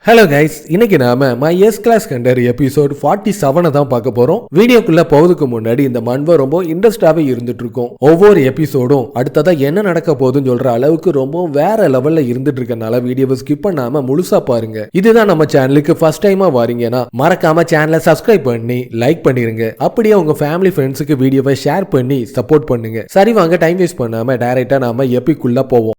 Hello guys, இன்னைக்கு நாம my S class Kandar episode 47 தான் பார்க்க போறோம். வீடியோக்குள்ள போவதுக்கு முன்னாடி இந்த மன்வ ரொம்ப இன்ட்ரெஸ்டாவே இருந்துட்டு இருக்கும். ஒவ்வொரு எபிசோடும் அடுத்ததா என்ன நடக்க போகுதுன்னு சொல்ற அளவுக்கு ரொம்ப வேற லெவல்ல இருந்துட்டு இருக்கனால வீடியோவை ஸ்கிப் பண்ணாம முழுசா பாருங்க. இதுதான் நம்ம சேனலுக்கு ஃபர்ஸ்ட் டைமா வாரீங்கன்னா மறக்காம சேனலை சப்ஸ்கிரைப் பண்ணி லைக் பண்ணிருங்க. அப்படியே உங்க ஃபேமிலி ஃப்ரெண்ட்ஸுக்கு வீடியோவை ஷேர் பண்ணி சப்போர்ட் பண்ணுங்க. சரி வாங்க, டைம் வேஸ்ட் பண்ணாம டைரக்டா நாம எபிக்குள்ள போவோம்.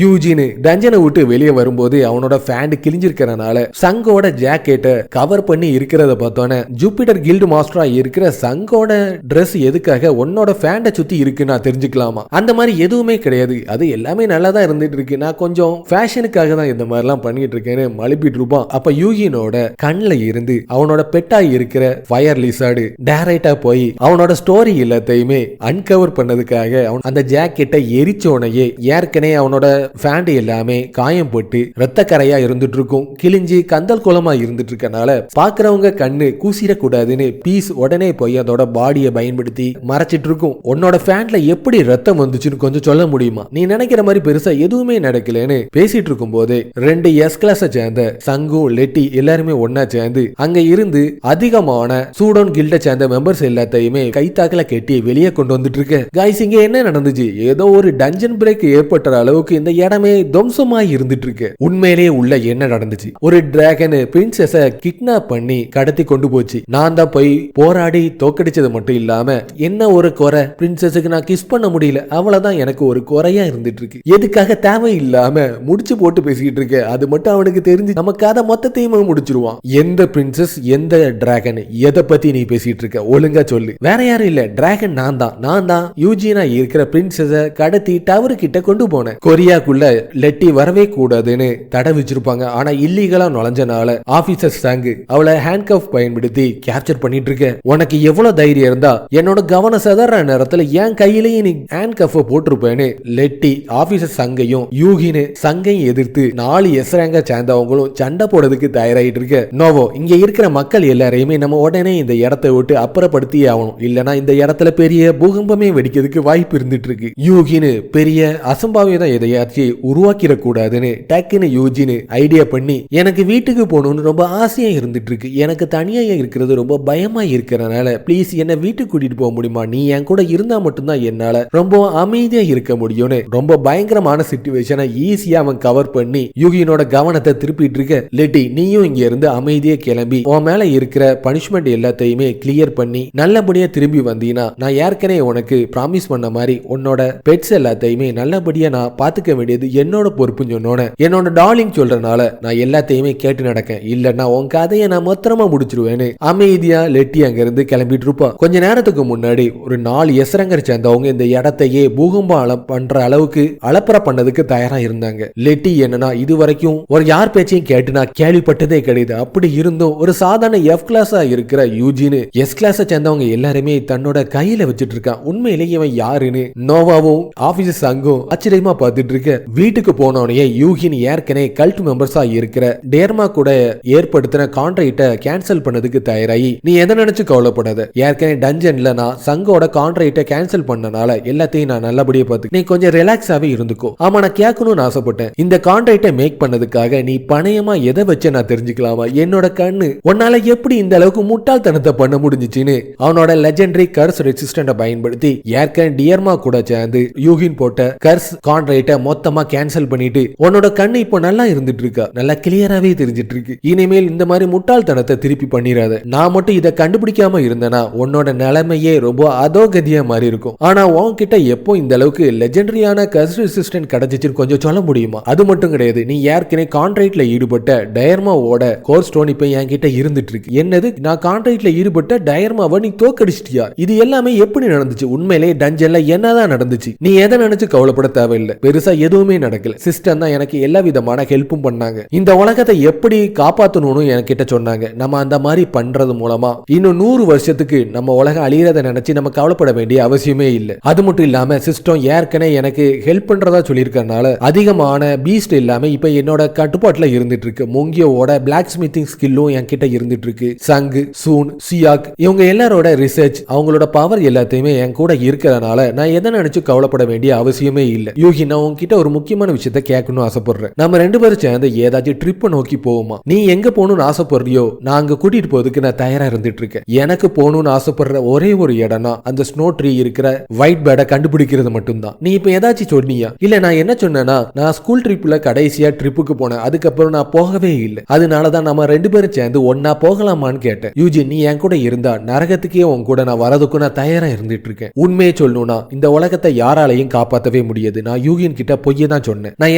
யூஜின் டஞ்சனை விட்டு வெளியே வரும்போது அவனோட ஃபேண்ட் கிழிஞ்சிருக்கிறனால சங்கோட ஜாக்கெட்டை கவர் பண்ணி இருக்கிறத பார்த்தோன்னே ஜூபிட்டர் கில்டு மாஸ்டரா இருக்கிற சங்கோட ட்ரெஸ் எதுக்காக உன்னோட ஃபேண்டை சுத்தி இருக்கு நான் தெரிஞ்சுக்கலாமா? அந்த மாதிரி எதுவுமே கிடையாது, அது எல்லாமே நல்லா தான் இருந்துட்டு இருக்கு, நான் கொஞ்சம் ஃபேஷனுக்காக தான் இந்த மாதிரிலாம் பண்ணிட்டு இருக்கேன்னு மழுப்பிட்டு இருப்பான். அப்ப யூஜினோட கண்ணில் இருந்து அவனோட பெட்டா இருக்கிற ஃபயர் லிசார்டு டைரக்டா போய் அவனோட ஸ்டோரி எல்லாத்தையுமே அன்கவர் பண்ணதுக்காக அந்த ஜாக்கெட்டை எரிச்சோனையே ஏற்கனவே அவனோட ஃபேண்ட் எல்லாமே காயம் போட்டு ரத்த கரையா இருந்துட்டு இருக்கும், கிழிஞ்சி கந்தல் குளமா இருந்துட்டு இருக்கனால பாக்குறவங்க கண்ணு கூசிடக்கூடாதுன்னு பீஸ் உடனே போய் அதோட பாடியை பயன்படுத்தி மறைச்சிட்டு இருக்கும். உன்னோட ஃபேண்ட்ல எப்படி ரத்தம் வந்துச்சுன்னு கொஞ்சம் சொல்ல முடியுமா? நீ நினைக்கிற மாதிரி பெருசா எதுவுமே நடக்கலன்னு பேசிட்டு இருக்கும் போதே ரெண்டு எஸ் கிளாஸ சேர்ந்த சங்கு லெட்டி எல்லாருமே ஒன்னா சேர்ந்து அங்க இருந்து அதிகமான சூடோன் கில்ட சேர்ந்த மெம்பர்ஸ் எல்லாத்தையுமே கைத்தாக்கல கெட்டி வெளியே கொண்டு வந்துட்டு இருக்க. கைஸ், இங்க என்ன நடந்துச்சு? ஏதோ ஒரு டஞ்சன் பிரேக் ஏற்பட்ட அளவுக்கு இந்த இடமே துவம்சமாய் இருந்துட்டு இருக்கு. உண்மையிலேயே உள்ள என்ன நடந்துச்சு? ஒரு டிராகன் பிரின்சஸ கிட்னாப் பண்ணி கடத்தி கொண்டு போச்சு. நான் தான் போய் போராடி தோக்கடிச்சது மட்டும் இல்லாம என்ன ஒரு குறை, பிரின்சஸுக்கு நான் கிஸ் பண்ண முடியல, அவ்வளவுதான் எனக்கு ஒரு குறையா இருந்துட்டு இருக்கு. எதுக்காக தேவையில்லாம முடிச்சு போட்டு பேசிக்கிட்டு இருக்க? அது மட்டும் அவனுக்கு தெரிஞ்சு நம்ம கதை மொத்தத்தையுமே முடிச்சிருவான். எந்த பிரின்சஸ், எந்த டிராகன், எதை பத்தி நீ பேசிட்டு இருக்க? ஒழுங்கா சொல்லு. வேற யாரும் இல்ல, டிராகன் நான் தான் யூஜினா இருக்கிற பிரின்சஸ கடத்தி டவர் கிட்ட கொண்டு போனேன். கொரியாக்குள்ள லெட்டி வரவே கூடாதுன்னு தடை வச்சிருப்பாங்க. ஆனா இல்லீகலா நுழைஞ்சனால ஆபீசர் சாங்கு அவளை ஹேண்ட் கஃப் பயன்படுத்தி கேப்சர் பண்ணிட்டு இருக்க. உனக்கு எவ்வளவு தைரியம் இருந்தா என்னோட கவனம் சதற நேரத்துல என் கையிலேயே நீ ஹேண்ட் கஃப் போட்டிருப்பேன்னு லெட்டி ஆபீசர் சங்கையும் யூகின்னு சங்கையும் எதிர்த்து 4 எஸ்ரேங்க சேர்ந்தவங்களும் சண்டை போடுறதுக்கு தயாராகிட்டு இருக்க. நோவோ, இங்க இருக்கிற மக்கள் எல்லாரையுமே நம்ம உடனே இந்த இடத்தை விட்டு அப்புறப்படுத்தியே ஆகணும், இல்லனா இந்த இடத்துல பெரிய பூகம்பமே வெடிக்கிறதுக்கு வாய்ப்பு இருந்துட்டு இருக்கு. யூகின்னு பெரிய அசம்பாவியம் எதையாச்சும் உருவாக்கிடக்கூடாதுன்னு டக்குன்னு யூஜின் ஐடியா பண்ணி எனக்கு வீட்டுக்கு போகணும்னு ரொம்ப ஆசையா இருந்துட்டு இருக்கு, எனக்கு தனியா இருக்கிறது ரொம்ப பயமா இருக்கிறனால ப்ளீஸ் என்ன வீட்டுக்கு கூட்டிட்டு போக முடியுமா? நீ என் கூட இருந்தா மட்டும்தான் என்னால ரொம்ப அமைதியா இருக்க முடியும்னு ரொம்ப பயங்கரமான சிச்சுவேஷனை ஈஸியா அவன் கவர் பண்ணி யூகினோட கவனத்தை திருப்பிட்டு இருக்க. லெட்டி, நீயும் இங்க இருந்து அமைதியா கிளம்பி உன் மேல இருக்கிற பனிஷ்மெண்ட் எல்லாத்தையுமே கிளியர் பண்ணி நல்லபடியா திரும்பி வந்தீங்கன்னா நான் ஏற்கனவே உனக்கு ப்ராமிஸ் பண்ண மாதிரி உன்னோட பெட்ஸ் எல்லாத்தையுமே நல்லபடியா நான் பாத்துக்க வேண்டியது என்னோட பொறுப்புன்னு சொன்னோன்னு என்னோட டார்லிங் சொல்றனால நான் எல்லாத்தையுமே கேட்டு நடக்கேன், இல்லன்னா உன் கதையை நான் மொத்தமா முடிச்சிருவேன்னு அமைதியா லெட்டி அங்க இருந்து கிளம்பிட்டு இருப்பா. கொஞ்ச நேரத்துக்கு முன்னாடி ஒரு 4 எஸ்ரங்கர் சேர்ந்தவங்க இந்த இடத்தையே பூகம்பம் பண்ற அளவுக்கு அலப்பற பண்ணதுக்கு தயாரா இருந்தாங்க. லெட்டி என்னன்னா இது வரைக்கும் ஒரு யார் பேச்சையும் கேட்டு நான் கேள்விப்பட்டதே கிடையாது. அப்படி இருந்தும் ஒரு சாதாரண எஃப் கிளாஸா இருக்கிற யூஜின் எஸ் கிளாஸ சேர்ந்தவங்க எல்லாருமே தன்னோட கையில வச்சுட்டு இருக்கான். உண்மையிலேயே இவன் யாருன்னு நோவாவும் ஆபீசர் சங்கும் ஆச்சரியமா பார்த்துட்டு இருக்க. வீட்டுக்கு போனோடனே யூகின் ஏற்கனவே கல்ட் மெம்பர்ஸா இருக்கிற டேர்மா கூட ஏற்படுத்தின கான்ட்ராக்டை கேன்சல் பண்ணதுக்கு தயாராகி நீ எதை நினைச்சு கவலைப்படாத, ஏற்கனவே டஞ்சன்ல நான் சங்கோட கான்ட்ராக்டை கேன்சல் பண்ணனால எல்லாத்தையும் நான் நல்லபடியா பார்த்து நீ கொஞ்சம் ரிலாக்ஸாவே இருந்துக்கோ. ஆமா, நான் கேட்கணும்னு ஆசைப்பட்டேன், இந்த கான்ட்ராக்டை மேக் பண்ணதுக்காக நீ பணையமா எதை வச்சு நான் தெரிஞ்சுக்கலாமா? என்னோட கண்ணு உன்னால எப்படி இந்த அளவுக்கு முட்டாள்தனத்தை பண்ண முடிஞ்சிச்சுன்னு அவனோட லெஜெண்டரி கர்ஸ் ரெசிஸ்டன்ட பயன்படுத்தி ஏற்கனவே டியர்மா கூட சேர்ந்து யூகின் போட்ட கர்ஸ் கான்ட்ராக்டை மொத்தமா கேன்சல் பண்ணிட்டு உன்னோட கண்ணு இப்போ நல்லா இருந்துட்டு இருக்கா, நல்லா கிளியராவே தெரிஞ்சிட்டு இருக்கு. இனிமேல் இந்த மாதிரி முட்டாள்தனத்தை திருப்பி பண்ணிராத. நான் மட்டும் இதை கண்டுபிடிக்காம இருந்தேனா உன்னோட நிலைமையே ரொம்ப அதோகதியா மாறி இருக்கும். ஆனா உன்கிட்ட எப்போ இந்த அளவுக்கு லெஜெண்டரியான கர்ஸ் ரெசிஸ்டன்ட் கிடைச்சிச்சுன்னு கொஞ்சம் சொல்ல முடியுமா? அது மட்டும் கிடையாது, நீ ஏற்கனவே கான்ட்ராக்ட்ல ஈடுபட்ட டயர்மாவோட கோர் ஸ்டோன் இப்ப என்கிட்ட இருந்துட்டு இருக்கு. என்னது, நான் கான்ட்ராக்ட்ல ஈடுபட்ட டயர்மாவை நீ தோக்கடிச்சிட்டியா? இது எல்லாமே எப்படி நடந்துச்சு? உண்மையிலே டஞ்சன்ல என்னதான் நடந்துச்சு? நீ எதை நினைச்சு கவலைப்பட தேவையில்லை, பெருசா எதுவுமே நடக்கல. சிஸ்டம் தான் எனக்கு எல்லா விதமான ஹெல்ப்பும் பண்ணாங்க. இந்த உலகத்தை எப்படி காப்பாற்றணும்னு என்கிட்ட சொன்னாங்க. நம்ம அந்த மாதிரி பண்றது மூலமா இன்னும் 100 வருஷத்துக்கு நம்ம உலகம் அழியறத நினைச்சு நம்ம கவலைப்பட வேண்டிய அவசியமே இல்லை. அது மட்டும் இல்லாம சிஸ்டம் ஏற்கனவே எனக்கு ஹெல்ப் பண்றதா சொல்லியிருக்கனால அதிகமான பீஸ்ட் இல்லாம இப்ப என்னோட கட்டுப்பாட்டுல இருந்துட்டு இருக்கு. மொங்கியோட பிளாக் ஸ்மித்திங் ஸ்கில்லும் என்கிட்ட இருந்துட்டு இருக்கு. சங்கு, சூன், சியாக் இவங்க எல்லாரோட ரிசர்ச் அவங்களோட பவர் எல்லாத்தையுமே என் கூட இருக்கிறதுனால நான் எதை நினைச்சு கவலைப்பட வேண்டிய அவசியமே இல்லை. யூகி, நான் உங்ககிட்ட ஒரு முக்கியமான விஷயத்த கேட்கணும்னு ஆசைப்படுறேன். நம்ம 2 பேரும் சேர்ந்து ஏதாச்சும் ட்ரிப் நோக்கி போவோமா? நீ எங்க போகணும்னு ஆசைப்படுறியோ நான் அங்க கூட்டிட்டு போறதுக்கு நான் தயாரா இருந்துட்டு இருக்கேன். எனக்கு போகணும்னு ஆசைப்படுற ஒரே ஒரு இடம்னா அந்த ஸ்னோ ட்ரீ இருக்கிற ஒயிட் பேர்டை கண்டுபிடிக்கிறது மட்டும்தான். நீ இப்ப ஏதாச்சும் சொன்னியா? இல்ல, நான் என்ன சொன்னேன்னா நான் ஸ்கூல் ட்ரிப்ல கடைசியா ட்ரிப்புக்கு போனேன், அதுக்கப்புறம் நான் போகவே இல்லை. அதனாலதான் நம்ம 2 பேரும் சேர்ந்து ஒன்னா போகலாமான்னு கேட்டேன். யூஜி, நீ என் கூட இருந்தா நரகத்துக்கே உன் கூட நான் வரதுக்கும் நான் தயாரா இருந்துட்டு இருக்கேன். உண்மையை சொல்லணும்னா இந்த உலகத்தை யாராலையும் காப்பாற்றவே முடியாது. நான் யூகின் கிட்ட பொய்ய தான் சொன்னேன். நான்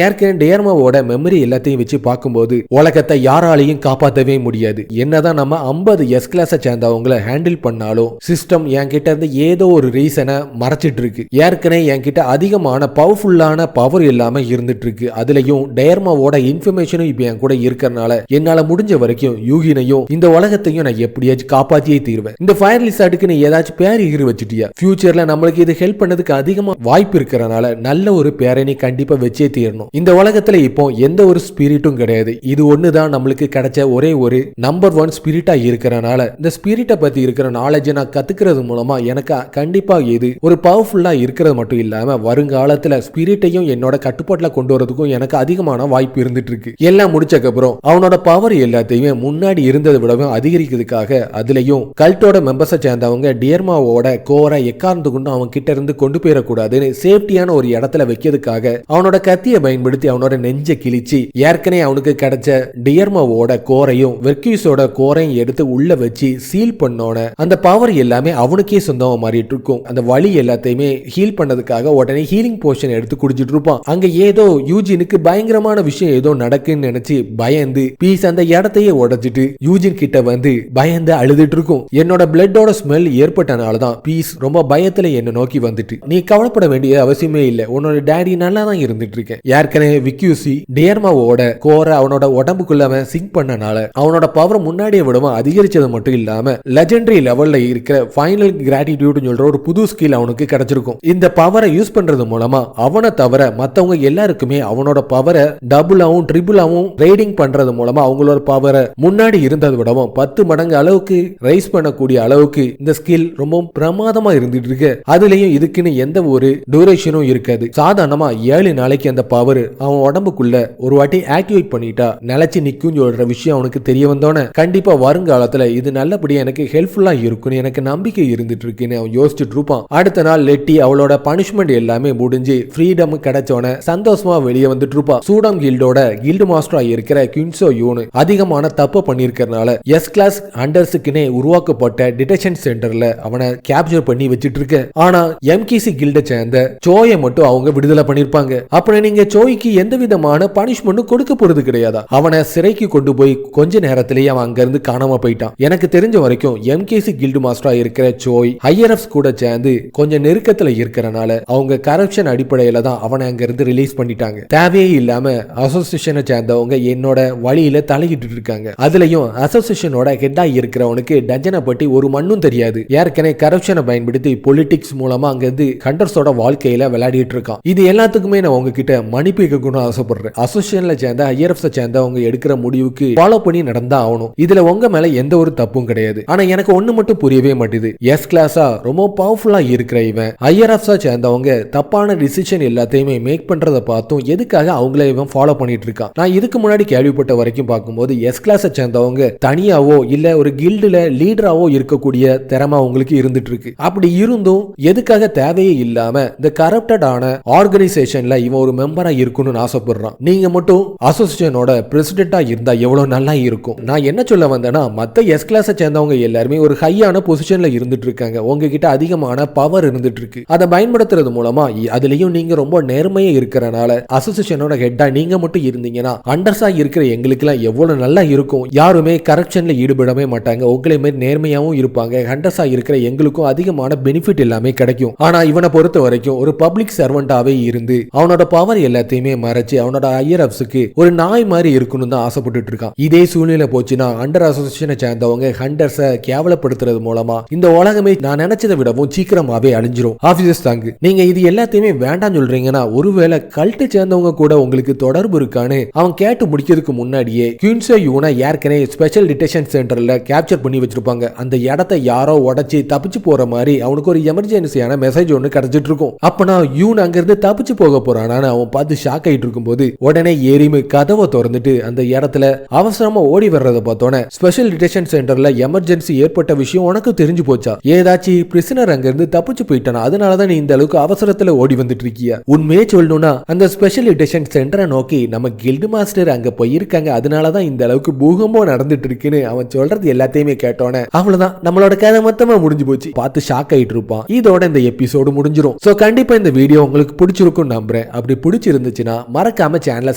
ஏற்கனவே டேர்மாவோட மெமரி எல்லாத்தையும் வச்சு பார்க்கும்போது உலகத்தை யாராலையும் காப்பாற்றவே முடியாது. என்னதான் நம்ம 50 எஸ் கிளாஸை சேர்ந்தவங்களை ஹேண்டில் பண்ணாலும் சிஸ்டம் என்கிட்ட இருந்து ஏதோ ஒரு ரீசனை மறைச்சிட்டு இருக்கு. ஏற்கனவே என்கிட்ட அதிகமான பவர்ஃபுல்லான பவர் இல்லாம இருந்துட்டு இருக்கு. அதுலயும் டேர்மாவோட இன்ஃபர்மேஷனும் இப்ப என் கூட இருக்கிறனால என்னால முடிஞ்ச வரைக்கும் யூகினையும் இந்த உலகத்தையும் நான் எப்படியாச்சும் காப்பாத்தியே தீர்வேன். இந்த ஃபயர் லிசார்டுக்கு நீ ஏதாச்சும் பேர் வச்சுட்டியா? ஃபியூச்சர்ல நம்மளுக்கு இது ஹெல்ப் பண்ணதுக்கு அதிகமா வாய்ப்பு இருக்கிறனால நல்ல ஒரு பேரை நீ கண்டிப்பா வச்சே தீரணும். இந்த உலகத்துல இப்போ எந்த ஒரு ஸ்பிரிட்டும் கிடையாது. இது ஒண்ணுதான் நம்மளுக்கு கிடைச்ச ஒரே ஒரு நம்பர் 1 ஸ்பிரிட்டா இருக்கிறனால இந்த ஸ்பிரிட்டை பத்தி இருக்கிற நாலேஜை நான் கத்துக்கிறது மூலமா எனக்கு கண்டிப்பா இது ஒரு பவர்ஃபுல்லா இருக்கிறது மட்டும் இல்லாம வருங்காலத்துல ஸ்பிரிட்டையும் என்னோட கட்டுப்பாட்டுல கொண்டு வரதுக்கும் எனக்கு அதிகமான வாய்ப்பு இருந்துட்டு இருக்கு. எல்லாம் முடிச்சக்கப்புறம் அவனோட பவர் எல்லாத்தையுமே முன்னாடி இருந்ததை விடவும் அதிகரிக்கிறதுக்காக அதுலயும் கல்ட்டோட மெம்பர்ஸை சேர்ந்தவங்க டியர்மாவோட கோரை எக்கார்ந்து கொண்டு அவன் கிட்ட இருந்து கொண்டு போயிடக்கூடாதுன்னு சேஃப்டியான ஒரு இடத்துல வைக்கிறதுக்காக அவனோட கத்தியை பயன்படுத்தி அவனோட நெஞ்சை கிழிச்சு ஏற்கனவே அவனுக்கு கிடைச்ச டியர்மாவோட கோரையும் வெர்க்யூஸோட கோரையும் எடுத்து உள்ள வச்சு சீல் பண்ணோன அந்த பவர் எல்லாமே அவனுக்கே சொந்தமா மாறிட்டு இருக்கும். அந்த வலி எல்லாத்தையுமே ஹீல் பண்ணதுக்காக உடனே ஹீலிங் போஷன் எடுத்து குடிச்சிட்டு இருப்பான். அங்க ஏதோ யூஜினுக்கு பயங்கரமான விஷயம் ஏதோ நடக்குன்னு நினைச்சு பயந்து பீஸ் அந்த இடத்தையே உடைச்சிட்டு யூஜின் கிட்ட வந்து பயந்து அழுதுட்டு இருக்கும். என்னோட பிளட்டோட ஸ்மெல் ஏற்பட்டனாலதான் பீஸ் ரொம்ப பயத்துல என்ன நோக்கி வந்துட்டு, நீ கவலைப்பட வேண்டிய அவசியமே இல்லை, உன்னோட டேடி நல்லா தான் இருந்துட்டு இருக்கேன். ஏற்கனவே விக்யூசி டியர்மாவோட கோரை அவனோட உடம்புக்குள்ள அவன் சிங்க் பண்ணனால அவனோட பவர் முன்னாடியே விடவும் அதிகரிச்சது மட்டும் இல்லாம லெஜெண்டரி லெவல்ல இருக்கிற ஃபைனல் கிராட்டிடியூட் சொல்ற ஒரு புது ஸ்கில் அவனுக்கு கிடைச்சிருக்கும். இந்த பவரை யூஸ் பண்றது மூலமா அவனை தவிர மத்தவங்க எல்லாருக்குமே அவனோட பவரை டபுளாவும் ட்ரிபிளாவும் ரைடிங் பண்றது மூலமா அவங்களோட பவரை முன்னாடி இருந்ததை விடவும் 10 மடங்கு அளவுக்கு ரைஸ் பண்ணக்கூடிய அளவுக்கு இந்த ஸ்கில் ரொம்ப பிரமாதமா இருந்துட்டு இருக்கு. அதுலயும் இதுக்குன்னு எந்த ஒரு டியூரேஷனும் இருக்காது. சாதாரணமா 7 நாளைக்கு அந்த பவர் அவன் உடம்புக்குள்ள ஒரு வாட்டி ஆக்டிவேட் பண்ணிட்டா நிலைச்சு நிக்கும் சொல்ற விஷயம் அவனுக்கு தெரிய வந்தோன்னு கண்டிப்பா வருங்காலத்துல இது நல்லபடியா எனக்கு ஹெல்ப்ஃபுல்லா இருக்குன்னு எனக்கு நம்பிக்கை இருந்துட்டு இருக்குன்னு அவன் யோசிச்சுட்டு இருப்பான். அடுத்த நாள் லெட்டி அவளோட பனிஷ்மெண்ட் எல்லாமே முடிஞ்சு ஃப்ரீடம் கிடைச்சோன சந்தோஷமா வெளியே வந்துட்டு இருப்பான். சூடம் கில்டோட கில்டு மாஸ்டரா இருக்கிற கின்சோ யூனு அதிகமான தப்பு பண்ணிருக்கிறதுனால எஸ் கிளாஸ் அண்டர்ஸுக்குனே உருவாக்கப்பட்ட டிடெக்ஷன் சென்டர்ல அவனை கேப்சர் பண்ணி வச்சிட்டு இருக்க. ஆனா எம்கிசி கில்ட சேர்ந்த சோயை மட்டும் அவங்க விடுதலை பண்ணிருப்பாங்க. அப்புறம் நீங்க சோய்க்கு எந்த விதமான பனிஷ்மெண்ட் கொடுக்க போறது கிடையாதா? அவனை சிறைக்கு கொண்டு போய் கொஞ்ச நேரத்திலேயே அவன் அங்க இருந்து காணாம போயிட்டான். எனக்கு தெரிஞ்ச வரைக்கும் எம்கேசி கில்டு மாஸ்டரா இருக்கிற சோய் ஐஆர்எஃப் கூட சேர்ந்து கொஞ்சம் நெருக்கத்துல இருக்கிறனால அவங்க கரப்ஷன் அடிப்படையில தான் அவனை அங்க இருந்து ரிலீஸ் பண்ணிட்டாங்க. தேவையே இல்லாம அசோசியேஷனை சேர்ந்தவங்க என்னோட வழியில தலையிட்டு இருக்காங்க. அதுலயும் அசோசியேஷனோட ஹெட்டா இருக்கிறவனுக்கு டஜனை பற்றி ஒரு மண்ணும் தெரியாது. ஏற்கனவே கரப்ஷனை பயன்படுத்தி பொலிட்டிக்ஸ் மூலமா அங்க இருந்து ஹண்டர்ஸோட வாழ்க்கையில விளையாடிட்டு இருக்கான். இது எல்லாத்துக்குமே நான் உங்ககிட்ட மன்னிப்பு கேட்கணும்னு ஆசைப்படுறேன். அசோசியேஷன்ல சேர்ந்த ஐஆர்எஃப் சேர்ந்தவங்க எடுக்கிற முடிவுக்கு ஃபாலோ பண்ணி நடந்தா ஆகணும். இதுல உங்க மேல எந்த ஒரு தப்பும் கிடையாது. ஆனா எனக்கு ஒண்ணு மட்டும் புரியவே மாட்டேது. எஸ் கிளாஸா ரொம்ப பவர்ஃபுல்லா இருக்கிற இவன் ஐஆர்எஃப் சேர்ந்தவங்க தப்பான டிசிஷன் எல்லாத்தையுமே மேக் பண்றதை பார்த்தும் எதுக்காக அவங்கள இவன் ஃபாலோ பண்ணிட்டு இருக்கான்? நான் இதுக்கு முன்னாடி கேள்விப்பட்ட வரைக்கும் பார்க்கும்போது எஸ் கிளாஸை சேர்ந்தவங்க தனியாவோ இல்ல ஒரு கில்டுல லீடராவோ இருக்கக்கூடிய திறமை அவங்களுக்கு இருந்துட்டு இருக்கு. அப்படி இருந்தும் எதுக்காக தேவையே இல்லாம இந்த கரப்டடான ஆர்கனைசேஷன்ல இவன் ஒரு மெம்பரா இருக்கணும்னு ஆசைப்படுறான். நீங்க மட்டும் அசோசியேஷனோட பிரசிடென்டா இருந்தா எவ்வளவு நல்லா இருக்கும். நான் என்ன சொல்ல வந்தேன்னா மத்த எஸ் கிளாஸை சேர்ந்தவங்க எல்லாருமே ஒரு ஹையான பொசிஷன்ல இருந்துட்டு இருக்காங்க. உங்ககிட்ட அதிகமான பவர் இருந்துட்டு இருக்கு. அதை பயன்படுத்துறது மூலமா அதுலயும் நீங்க ரொம்ப நேர்மையா இருக்கிறனால அசோசியேஷனோட ஹெட்டா நீங்க மட்டும் இருந்தீங்கன்னா அண்டர்ஸா இருக்கிற எங்களுக்கு எல்லாம் எவ்வளவு நல்லா இருக்கும். யாருமே கரப்ஷன்ல ஈடுபடவே மாட்டாங்க. உங்களை மாதிரி நேர்மையாவும் இருப்பாங்க. ஹண்டர்ஸா இருக்கிற எங்களுக்கும் அதிகமான பெனிஃபிட் எல்லாமே கிடைக்கும். ஆனா இவனை பொறுத்த வரைக்கும் ஒரு பப்ளிக் சர்வெண்டாவே இருந்து அவனோட பவர் எல்லாத்தையுமே மறைச்சு அவனோட ஐஆர்எஃப்ஸ்க்கு ஒரு நாய் மாதிரி இருக்கணும் தான் ஆசைப்பட்டு இருக்கான். இதே சூழ்நிலை போச்சுன்னா அண்டர் அசோசியேஷனை சேர்ந்தவங்க ஹண்டர்ஸை கேவலப்படுத்துறது மூலமா இந்த உலகமே நான் நினைச்சதை விடவும் சீக்கிரமாவே அழிஞ்சிரும். ஆபீசர்ஸ் தாங்க, நீங்க இது எல்லாத்தையுமே வேண்டாம் சொல்றீங்கன்னா ஒருவேளை கல்ட்டு சேர்ந்தவங்க கூட உங்களுக்கு தொடர்பு இருக்கான்னு அவன் கேட்டு முடிக்கிறதுக்கு முன்னாடியே குயின்சோ யூனை ஏற்கனவே ஸ்பெஷல் டிடெக்ஷன் சென்டர்ல கேப்சர் பண்ணி வச்சிருப்பாங்க. அந்த இடத்தை யாரோ உடைச்சு தப்பிச்சு போற மாதிரி அவனுக்கு ஒரு எமர்ஜென்சியான மெசேஜ் ஒன்னு கிடைச்சிட்டு இருக்கும். அப்பனா யூன் அங்க இருந்து தப்பிச்சு போக போறானான்னு அவன் பார்த்து ஷாக் ஆயிட்டு இருக்கும் போது உடனே எரிமு கதவை திறந்துட்டு அந்த இடத்துல அவசரமா ஓடி வர்றதை பார்த்தோன்னே ஸ்பெஷல் டிடெக்ஷன் சென்டர்ல எமர்ஜென்சி ஏற்பட்ட விஷயம் உனக்கு தெரிஞ்சு போச்சா? ஏதாச்சும் பிரிசனர் அங்க இருந்து தப்பிச்சு போயிட்டானா? அதனாலதான் நீ இந்த அளவுக்கு அவசரத்துல ஓடி வந்துட்டு இருக்கியா? உண்மையே சொல்லணும்னா அந்த ஸ்பெஷல் டிடெக்ஷன் சென்டரை நோக்கி நம்ம கில்டு மாஸ்டர் அங்க போயிருக்காங்க, அதனாலதான் இந்த அளவுக்கு பூகம்பம் நடந்துட்டு இருக்குன்னு அவன் சொல்றது எல்லாத்தையுமே கேட்டோன்னே அவ்வளவுதான், நம்மளோட கதை மொத்தமா முடிஞ்சு போச்சு. பார்த்து ஷாக் ஆயிட்டு இருப்பான். இதோட இந்த எபிசோடு முடிஞ்சிரும். சோ கண்டிப்பா இந்த வீடியோ உங்களுக்கு பிடிச்சிருக்கும் நம்புறேன். அப்படி பிடிச்சிருந்துச்சுன்னா மறக்காம சேனலை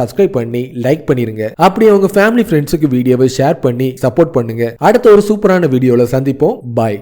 சப்ஸ்கிரைப் பண்ணி லைக் பண்ணிருங்க. அப்படியே உங்க ஃபேமிலி ஃப்ரெண்ட்ஸுக்கு வீடியோவை ஷேர் பண்ணி சப்போர்ட் பண்ணுங்க. அடுத்த ஒரு சூப்பரான வீடியோல சந்திப்போம். பாய்.